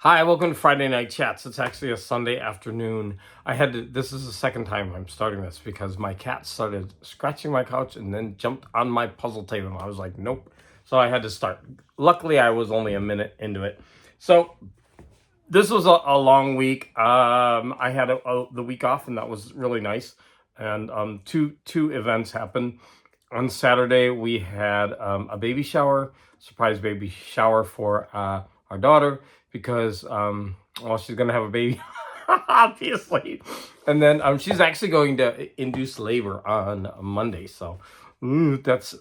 Hi, welcome to Friday Night Chats. It's actually a Sunday afternoon. This is the second time I'm starting this because my cat started scratching my couch and then jumped on my puzzle table. I was like, nope. So I had to start. Luckily, I was only a minute into it. So this was a long week. I had the week off, and that was really nice. And two events happened. On Saturday, we had a baby shower, surprise baby shower for our daughter because she's gonna have a baby, obviously. And then she's actually going to induce labor on Monday. So that's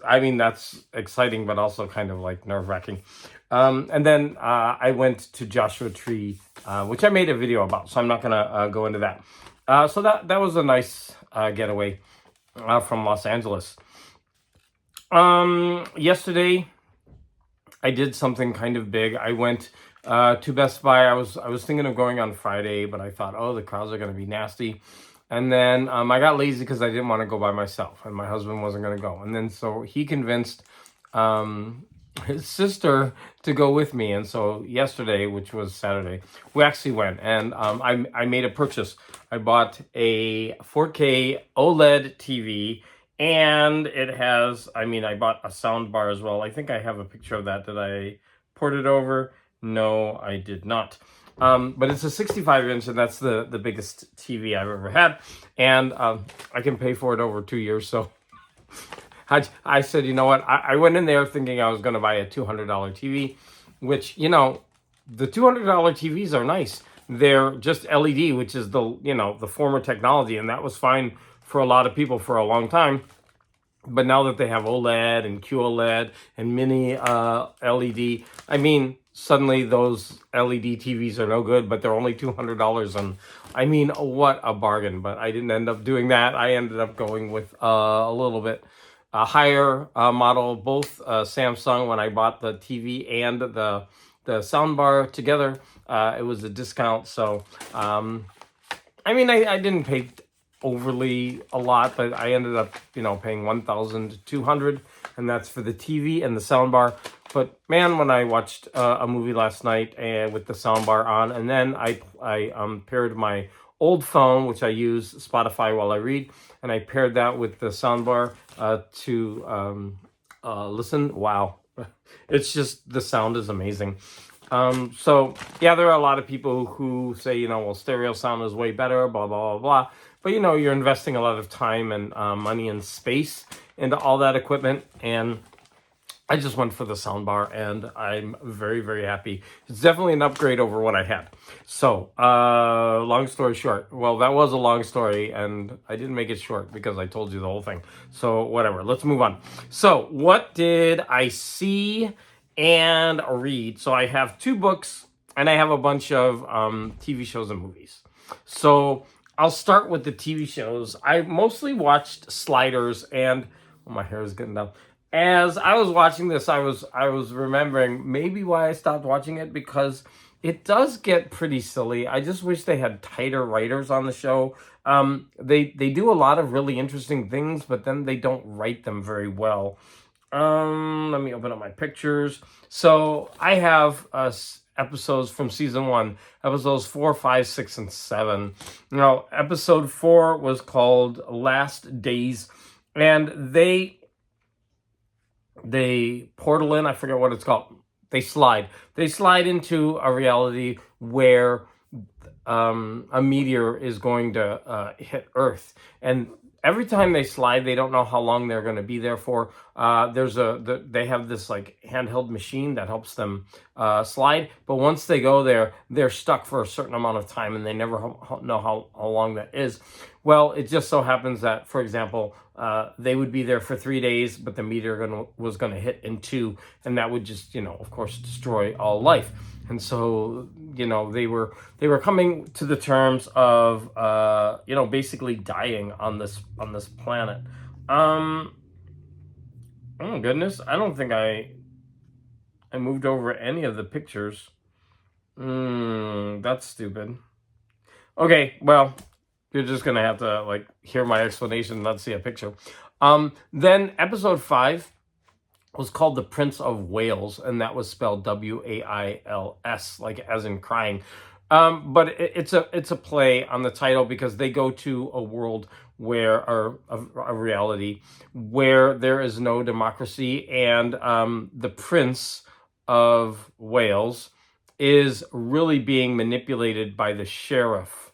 exciting, but also kind of like nerve wracking. And then I went to Joshua Tree, which I made a video about, so I'm not gonna go into that. So that was a nice getaway from Los Angeles. Yesterday I did something kind of big. I went to Best Buy. I was thinking of going on Friday, but I thought, oh, the crowds are going to be nasty. And then I got lazy because I didn't want to go by myself, and my husband wasn't going to go. And then so he convinced his sister to go with me. And so yesterday, which was Saturday, we actually went, and I made a purchase. I bought a 4K OLED TV. And it has, I bought a sound bar as well. I think I have a picture of that. Did I port it over? No, I did not. But it's a 65-inch, and that's the biggest TV I've ever had. And I can pay for it over 2 years. So I said, you know what? I went in there thinking I was going to buy a $200 TV, which, the $200 TVs are nice. They're just LED, which is the former technology, and that was fine for a lot of people for a long time. But now that they have OLED and QOLED and mini LED, suddenly those LED TVs are no good, but they're only $200. And what a bargain. But I didn't end up doing that. I ended up going with a little bit higher model, both Samsung. When I bought the TV and the soundbar together, it was a discount. So, I didn't pay overly a lot, but I ended up, paying $1,200, and that's for the TV and the soundbar. But man, when I watched a movie last night with the soundbar on, and then I paired my old phone, which I use Spotify while I read, and I paired that with the soundbar to listen. Wow, it's just, the sound is amazing. So yeah, there are a lot of people who say, well, stereo sound is way better, blah, blah, blah, blah. But, you're investing a lot of time and money and space into all that equipment. And I just went for the soundbar, and I'm very, very happy. It's definitely an upgrade over what I had. So, long story short. Well, that was a long story, and I didn't make it short because I told you the whole thing. So, whatever. Let's move on. So, what did I see and read? So, I have 2 books, and I have a bunch of TV shows and movies. So, I'll start with the TV shows. I mostly watched Sliders, and my hair is getting down. As I was watching this, I was remembering maybe why I stopped watching it, because it does get pretty silly. I just wish they had tighter writers on the show. They do a lot of really interesting things, but then they don't write them very well. Let me open up my pictures. So I have episodes from season 1, episodes 4, 5, 6, and 7. Now, episode 4 was called Last Days, and they portal in, I forget what it's called. They slide into a reality where a meteor is going to hit Earth, and every time they slide, they don't know how long they're going to be there for. They have this like handheld machine that helps them slide, but once they go there, they're stuck for a certain amount of time, and they never know how long that is. Well, it just so happens that, for example, they would be there for 3 days, but the meteor was going to hit in 2, and that would just, of course, destroy all life. And so, they were coming to the terms of, basically dying on this planet. Oh my goodness, I don't think I moved over any of the pictures. That's stupid. Okay, well, you're just gonna have to hear my explanation, not see a picture. Then episode 5 was called The Prince of Wales, and that was spelled Wails, like as in crying. But it's a play on the title because they go to a world where, or a reality where there is no democracy, and the Prince of Wales is really being manipulated by the sheriff,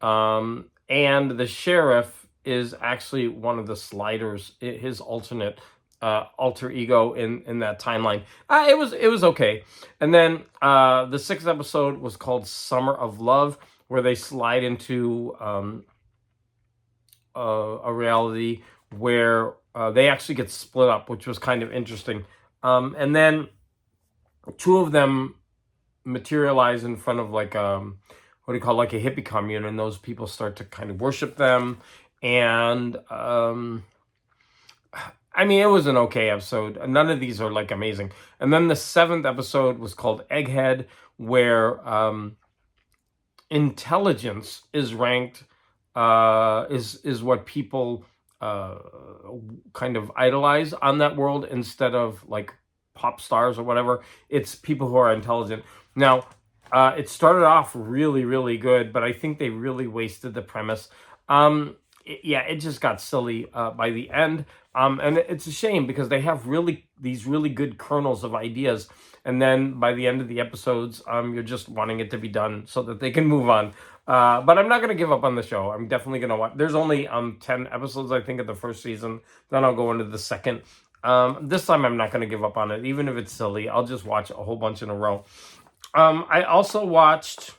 and the sheriff is actually one of the Sliders, his alternate alter ego in that timeline. It was okay. And then the sixth episode was called Summer of Love, where they slide into a reality where they actually get split up, which was kind of interesting. And then two of them materialize in front of like what do you call it, like a hippie commune, and those people start to kind of worship them. And I mean, it was an okay episode. None of these are like amazing. And then the seventh episode was called Egghead, where intelligence is ranked, is what people kind of idolize on that world instead of like pop stars or whatever. It's people who are intelligent. Now, it started off really, really good, but I think they really wasted the premise. It just got silly by the end. And it's a shame because they have these really good kernels of ideas. And then by the end of the episodes, you're just wanting it to be done so that they can move on. But I'm not going to give up on the show. I'm definitely going to watch. There's only 10 episodes, I think, of the first season. Then I'll go into the second. This time I'm not going to give up on it. Even if it's silly, I'll just watch a whole bunch in a row. I also watched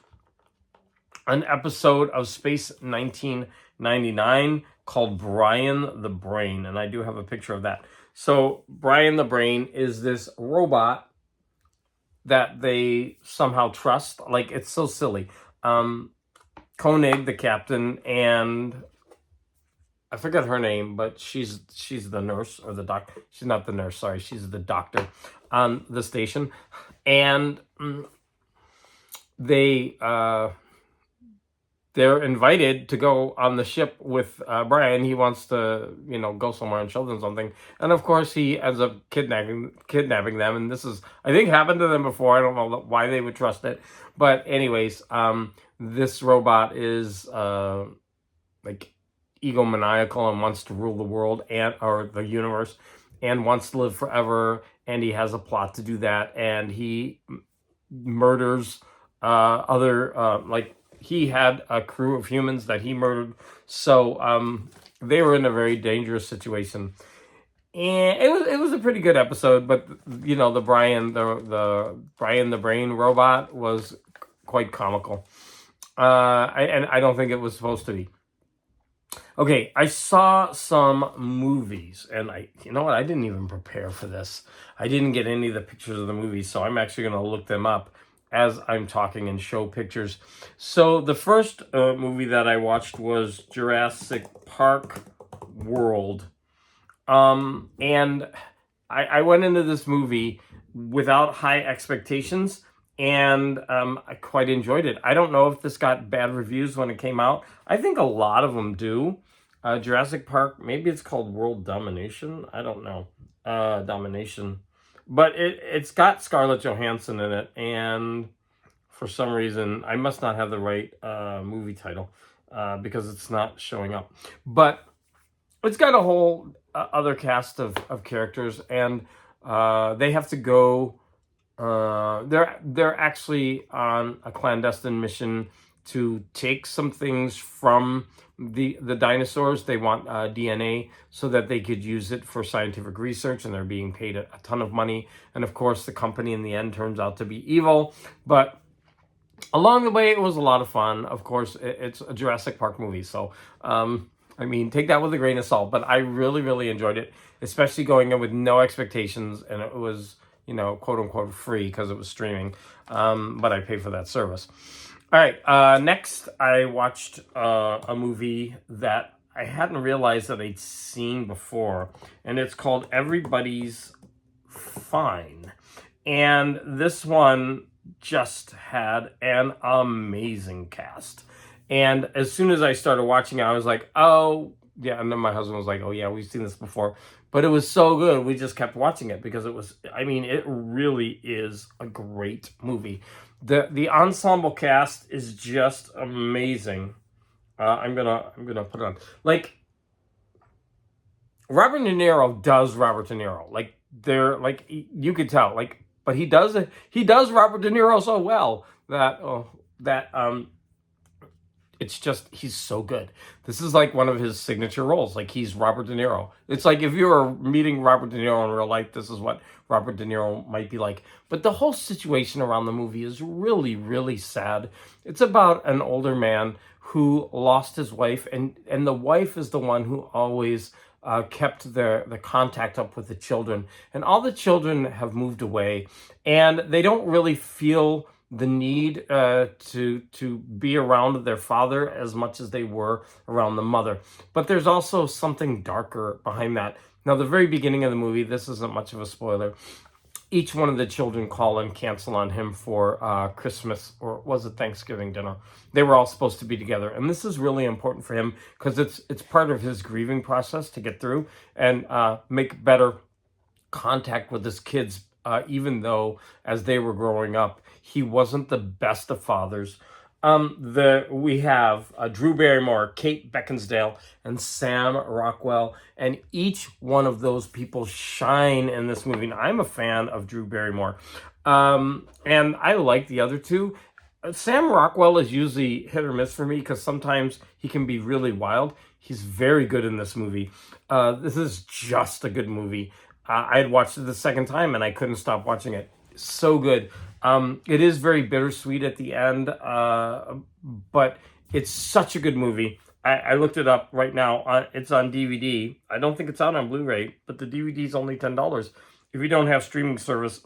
an episode of Space 1999 called Brian the Brain, and I do have a picture of that. So Brian the Brain is this robot that they somehow trust. Like, it's so silly. Koenig, the captain, and I forget her name, but she's the nurse or the doc. She's not the nurse, sorry. She's the doctor on the station. And they're invited to go on the ship with Brian. He wants to, go somewhere and show them something. And of course, he ends up kidnapping them. And this is, I think, happened to them before. I don't know why they would trust it. But anyways, this robot is like egomaniacal and wants to rule the world or the universe and wants to live forever. And he has a plot to do that. And he murders he had a crew of humans that he murdered. So they were in a very dangerous situation. And it was a pretty good episode, but the Brian the Brain robot was quite comical. I don't think it was supposed to be. Okay, I saw some movies, and I didn't even prepare for this. I didn't get any of the pictures of the movies, so I'm actually going to look them up as I'm talking and show pictures. So the first movie that I watched was Jurassic Park World. And I went into this movie without high expectations, and I quite enjoyed it. I don't know if this got bad reviews when it came out. I think a lot of them do. Jurassic Park, maybe it's called World Domination. I don't know. Domination. But it's got Scarlett Johansson in it, and for some reason, I must not have the right movie title because it's not showing up. But it's got a whole other cast of characters, and they have to go. They're actually on a clandestine mission to take some things from the dinosaurs. They want DNA so that they could use it for scientific research, and they're being paid a ton of money. And of course, the company in the end turns out to be evil. But along the way, it was a lot of fun. Of course, it's a Jurassic Park movie, so take that with a grain of salt. But I really, really enjoyed it, especially going in with no expectations, and it was, quote unquote free because it was streaming. But I pay for that service. All right, next I watched a movie that I hadn't realized that I'd seen before, and it's called Everybody's Fine. And this one just had an amazing cast. And as soon as I started watching it, I was like, oh, yeah, and then my husband was like, "Oh yeah, we've seen this before," but it was so good. We just kept watching it because it was. I mean, it really is a great movie. The ensemble cast is just amazing. I'm gonna put it on. Like Robert De Niro does Robert De Niro. Like they're like you could tell. Like, but he does it. He does Robert De Niro so well that it's just he's so good. This is like one of his signature roles. Like he's Robert De Niro. It's like if you were meeting Robert De Niro in real life, this is what Robert De Niro might be like. But the whole situation around the movie is really, really sad. It's about an older man who lost his wife, and the wife is the one who always kept the contact up with the children, and all the children have moved away, and they don't really feel the need to be around their father as much as they were around the mother. But there's also something darker behind that. Now, the very beginning of the movie, this isn't much of a spoiler. Each one of the children call and cancel on him for Christmas, or was it Thanksgiving dinner? They were all supposed to be together, and this is really important for him because it's part of his grieving process to get through and make better contact with his kids, even though as they were growing up, he wasn't the best of fathers. We have Drew Barrymore, Kate Beckinsale, and Sam Rockwell, and each one of those people shine in this movie. And I'm a fan of Drew Barrymore, and I like the other two. Sam Rockwell is usually hit or miss for me because sometimes he can be really wild. He's very good in this movie. This is just a good movie. I had watched it the second time and I couldn't stop watching it. So good. It is very bittersweet at the end, but it's such a good movie. I looked it up right now. It's on DVD. I don't think it's out on Blu-ray, but the DVD is only $10. If you don't have streaming service,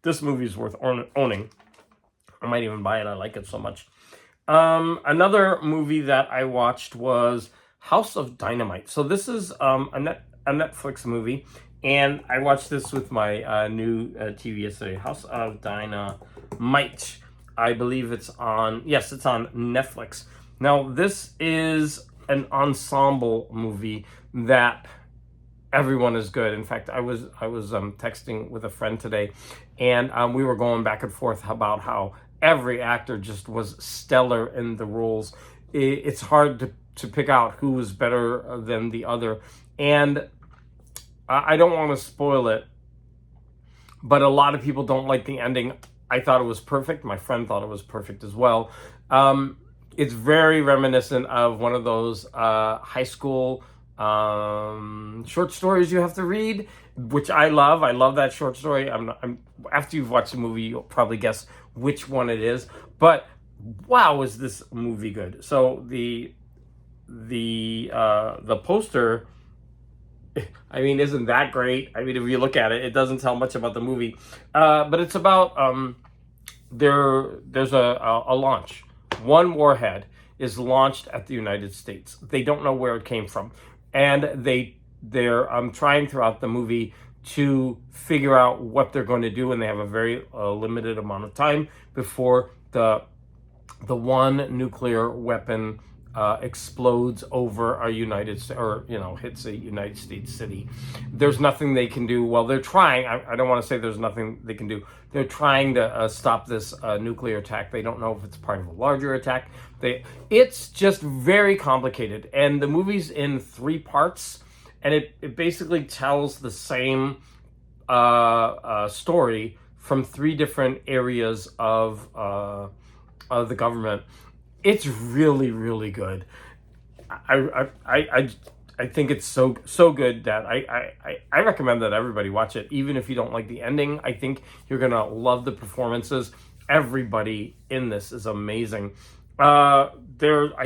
this movie is worth owning. I might even buy it. I like it so much. Another movie that I watched was House of Dynamite. So this is a Netflix movie. And I watched this with my new TV yesterday, House of Dynamite. I believe it's on Netflix. Now, this is an ensemble movie that everyone is good. In fact, I was texting with a friend today, and we were going back and forth about how every actor just was stellar in the roles. It's hard to pick out who was better than the other. And I don't want to spoil it, but a lot of people don't like the ending. I thought it was perfect. My friend thought it was perfect as well. It's very reminiscent of one of those high school short stories you have to read, which I love. I love that short story. After you've watched the movie, you'll probably guess which one it is. But wow, is this movie good? So the poster, I mean, isn't that great? I mean, if you look at it, it doesn't tell much about the movie, but it's about there's a launch. One warhead is launched at the United States. They don't know where it came from, and they're trying throughout the movie to figure out what they're going to do, and they have a very limited amount of time before the one nuclear weapon explodes over a United States, or hits a United States city. There's nothing they can do. Well, they're trying. I don't want to say there's nothing they can do. They're trying to stop this nuclear attack. They don't know if it's part of a larger attack. It's just very complicated, and the movie's in 3 parts, and it basically tells the same story from 3 different areas of the government. It's really, really good. I think it's so good that I recommend that everybody watch it, even if you don't like the ending. I think you're gonna love the performances. Everybody in this is amazing. I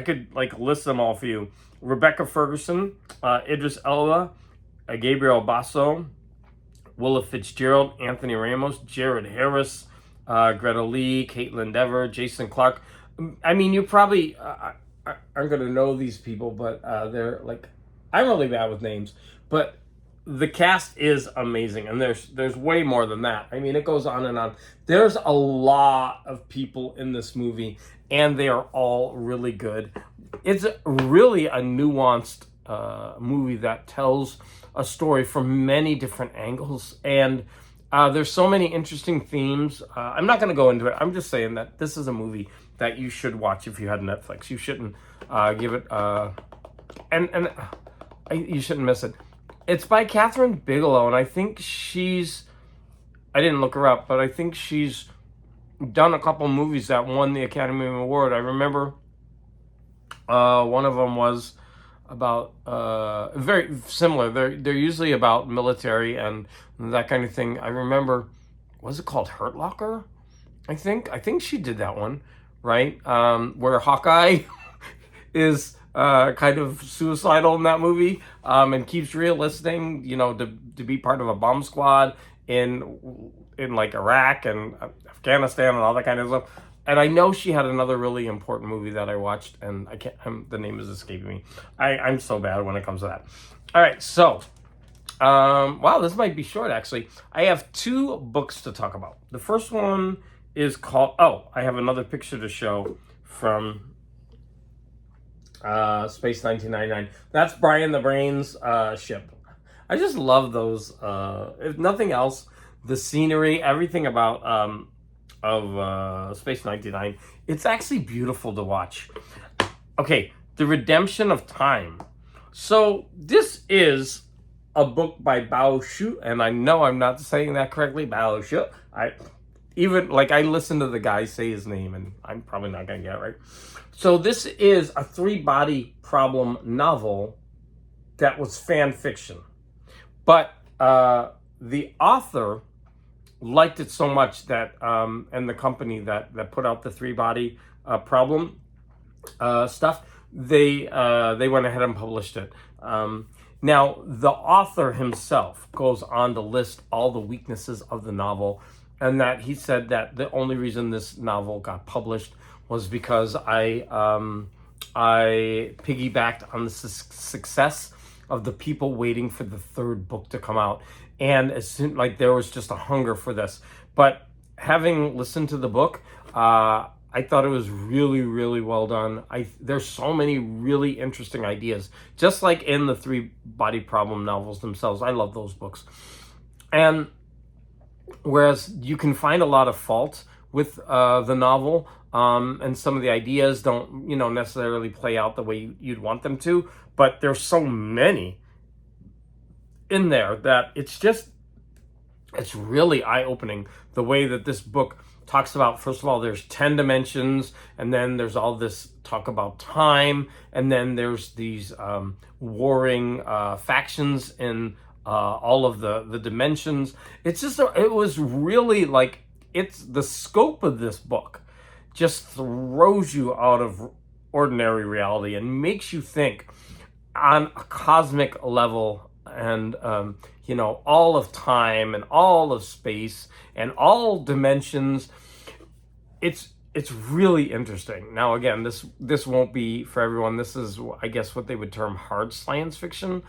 could list them all for you: Rebecca Ferguson, Idris Elba, Gabriel Basso, Willa Fitzgerald, Anthony Ramos, Jared Harris, Greta Lee, Caitlin Dever, Jason Clarke. I mean, you probably aren't going to know these people, but they're I'm really bad with names, but the cast is amazing, and there's way more than that. I mean, it goes on and on. There's a lot of people in this movie, and they are all really good. It's really a nuanced movie that tells a story from many different angles, and there's so many interesting themes. I'm not going to go into it. I'm just saying that this is a movie that you should watch if you had Netflix. You shouldn't give it, you shouldn't miss it. It's by Catherine Bigelow, and I think I didn't look her up, but I think she's done a couple movies that won the Academy Award. I remember one of them was about very similar. They're usually about military and that kind of thing. I remember, was it called Hurt Locker? I think she did that one, right? Where Hawkeye is kind of suicidal in that movie, and keeps re-enlisting, to be part of a bomb squad in like Iraq and Afghanistan and all that kind of stuff. And I know she had another really important movie that I watched, and the name is escaping me. I'm so bad when it comes to that. All right, so, wow, this might be short, actually. I have 2 books to talk about. The first one is called, I have another picture to show from Space 1999. That's Brian the Brain's ship. I just love those. If nothing else, the scenery, everything about Space 99. It's actually beautiful to watch. Okay, The Redemption of Time. So this is a book by Bao Shu, and I know I'm not saying that correctly. Bao Shu. I listen to the guy say his name, and I'm probably not going to get it right. So this is a 3-body problem novel that was fan fiction. But the author liked it so much that, and the company that put out the 3-body problem stuff, they went ahead and published it. Now, the author himself goes on to list all the weaknesses of the novel, and that he said that the only reason this novel got published was because I piggybacked on the success of the people waiting for the 3rd book to come out. And as soon, there was just a hunger for this. But having listened to the book, I thought it was really, really well done. There's so many really interesting ideas, just like in the 3-body problem novels themselves. I love those books. And whereas you can find a lot of fault with the novel, and some of the ideas don't, necessarily play out the way you'd want them to, but there's so many in there that it's really eye-opening the way that this book talks about. First of all, there's 10 dimensions, and then there's all this talk about time, and then there's these warring factions in all of the dimensions. It's just, it was really it's the scope of this book just throws you out of ordinary reality and makes you think on a cosmic level, and all of time and all of space and all dimensions. It's really interesting. Now, again, this won't be for everyone. This is, I guess, what they would term hard science fiction,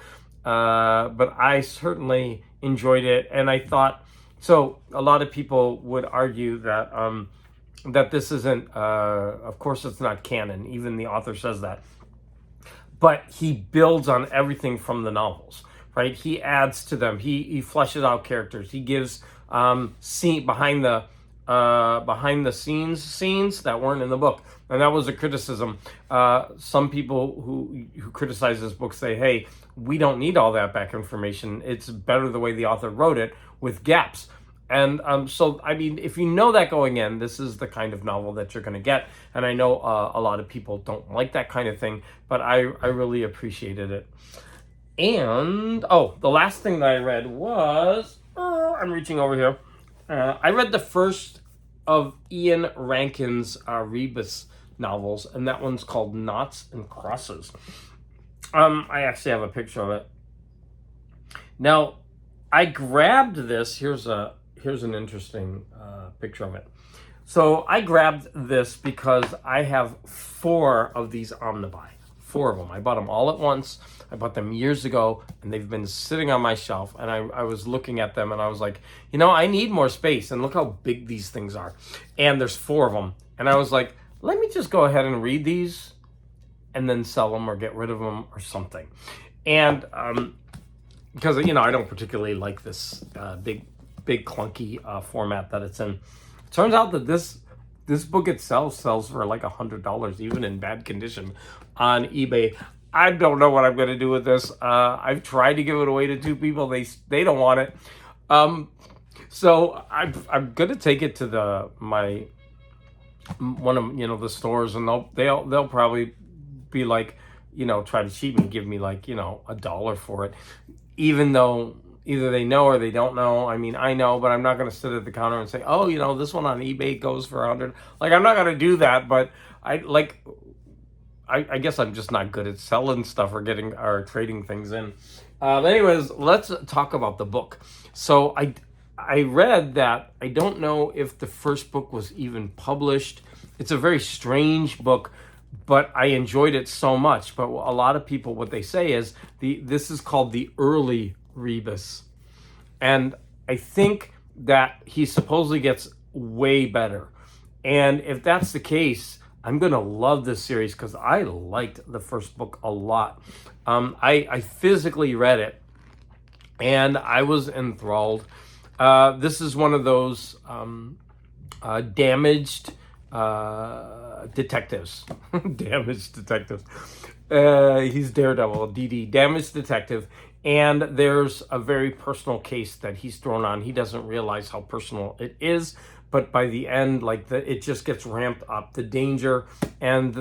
but I certainly enjoyed it, and I thought, so a lot of people would argue that that this isn't, of course it's not canon, even the author says that, but he builds on everything from the novels, right? He adds to them, he fleshes out characters, he gives behind the scenes that weren't in the book. And that was a criticism. Some people who criticize this book say, hey, we don't need all that back information. It's better the way the author wrote it with gaps. And so, I mean, if you know that going in, this is the kind of novel that you're going to get. And I know a lot of people don't like that kind of thing, but I really appreciated it. And, the last thing that I read was, I'm reaching over here. I read the first of Ian Rankin's Rebus novels, and that one's called Knots and Crosses. I actually have a picture of it. Now, I grabbed this. Here's an interesting picture of it. So I grabbed this because I have 4 of these omnibuy. 4 of them. I bought them all at once. I bought them years ago, and they've been sitting on my shelf, and I was looking at them, and I was like, I need more space, and look how big these things are. And there's 4 of them. And I was like, let me just go ahead and read these and then sell them or get rid of them or something. And because, you know, I don't particularly like this big clunky format that it's in. It turns out that this book itself sells for like $100, even in bad condition, on eBay. I don't know what I'm going to do with this. I've tried to give it away to two people. They don't want it. So I'm going to take it to one of, you know, the stores, and they'll probably be like, you know, try to cheat me, give me like, you know, $1 for it, even though either they know or they don't know. I mean, I know, but I'm not going to sit at the counter and say, oh, you know, this one on eBay goes for 100. Like, I'm not going to do that, but I guess I'm just not good at selling stuff or trading things in. But anyways, let's talk about the book. So I read that, I don't know if the first book was even published. It's a very strange book, but I enjoyed it so much. But a lot of people, what they say is this is called the early Rebus. And I think that he supposedly gets way better. And if that's the case, I'm going to love this series because I liked the first book a lot. I physically read it and I was enthralled. This is one of those damaged detectives. Damaged detectives. He's Daredevil, DD, damaged detective. And there's a very personal case that he's thrown on. He doesn't realize how personal it is, but by the end, like it just gets ramped up. The danger and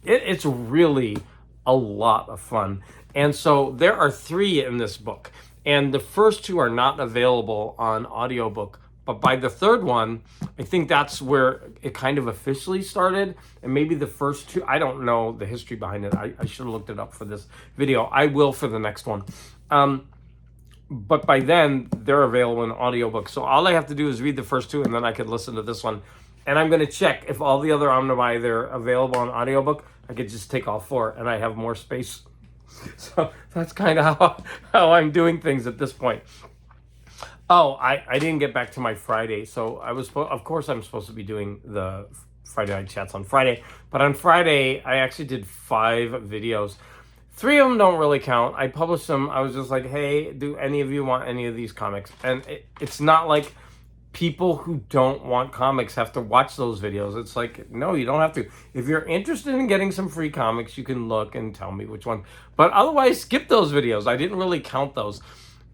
it's really a lot of fun. And so there are 3 in this book, and the first 2 are not available on audiobook. But by the 3rd one, I think that's where it kind of officially started. And maybe the first 2, I don't know the history behind it. I should have looked it up for this video. I will for the next one. But by then, they're available in audiobook. So all I have to do is read the first 2, and then I could listen to this one. And I'm going to check if all the other Omnibuy, they're available on audiobook. I could just take all 4, and I have more space. So that's kind of how I'm doing things at this point. Oh, I didn't get back to my Friday. So of course, I'm supposed to be doing the Friday night chats on Friday. But on Friday, I actually did 5 videos. 3 of them don't really count. I published them. I was just like, hey, do any of you want any of these comics? And it's not like people who don't want comics have to watch those videos. It's like, no, you don't have to. If you're interested in getting some free comics, you can look and tell me which one. But otherwise, skip those videos. I didn't really count those.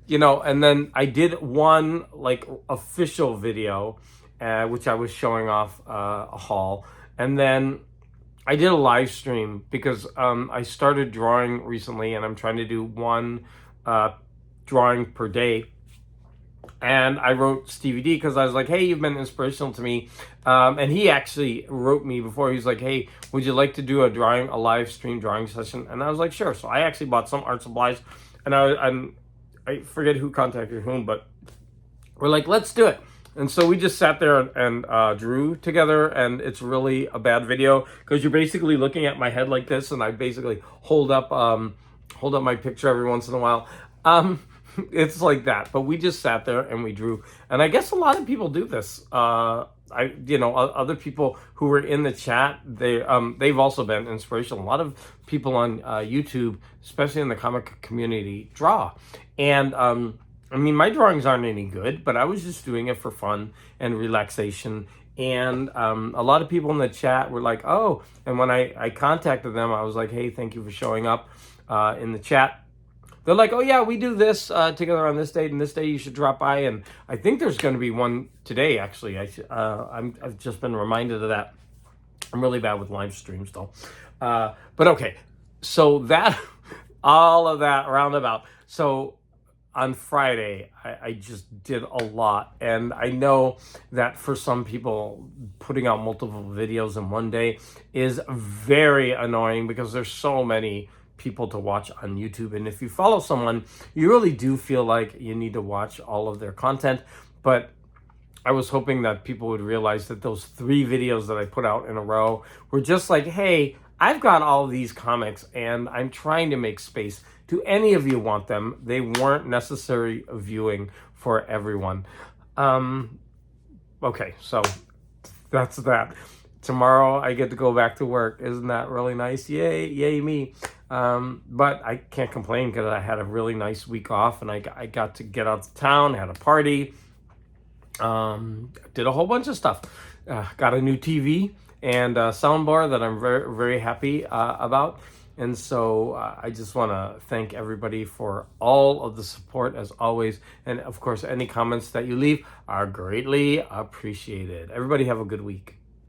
You know, and then I did one like official video, which I was showing off a haul. And then I did a live stream because I started drawing recently, and I'm trying to do 1 drawing per day. And I wrote Stevie D because I was like, hey, you've been inspirational to me. And he actually wrote me before. He's like, hey, would you like to do a live stream drawing session? And I was like, sure. So I actually bought some art supplies, and I forget who contacted whom, but we're like, let's do it. And so we just sat there and drew together, and it's really a bad video because you're basically looking at my head like this, and I basically hold up my picture every once in a while. It's like that, but we just sat there and we drew, and I guess a lot of people do this. Other people who were in the chat, they've also been inspirational. A lot of people on YouTube, especially in the comic community, draw. And I mean, my drawings aren't any good, but I was just doing it for fun and relaxation. And a lot of people in the chat were like, oh, and when I contacted them, I was like, hey, thank you for showing up in the chat. They're like, oh yeah, we do this together on this date, and this day you should drop by. And I think there's going to be one today, actually. I've just been reminded of that. I'm really bad with live streams, though. But okay, so all of that roundabout. So on Friday, I just did a lot. And I know that for some people, putting out multiple videos in one day is very annoying because there's so many people to watch on YouTube. And if you follow someone, you really do feel like you need to watch all of their content. But I was hoping that people would realize that those 3 videos that I put out in a row were just like, hey, I've got all of these comics and I'm trying to make space. Do any of you want them? They weren't necessary viewing for everyone. Okay, so that's that. Tomorrow I get to go back to work. Isn't that really nice? Yay me. But I can't complain because I had a really nice week off, and I got to get out to town, had a party, did a whole bunch of stuff. Got a new TV and a soundbar that I'm very, very happy about. And so I just want to thank everybody for all of the support as always. And of course, any comments that you leave are greatly appreciated. Everybody have a good week.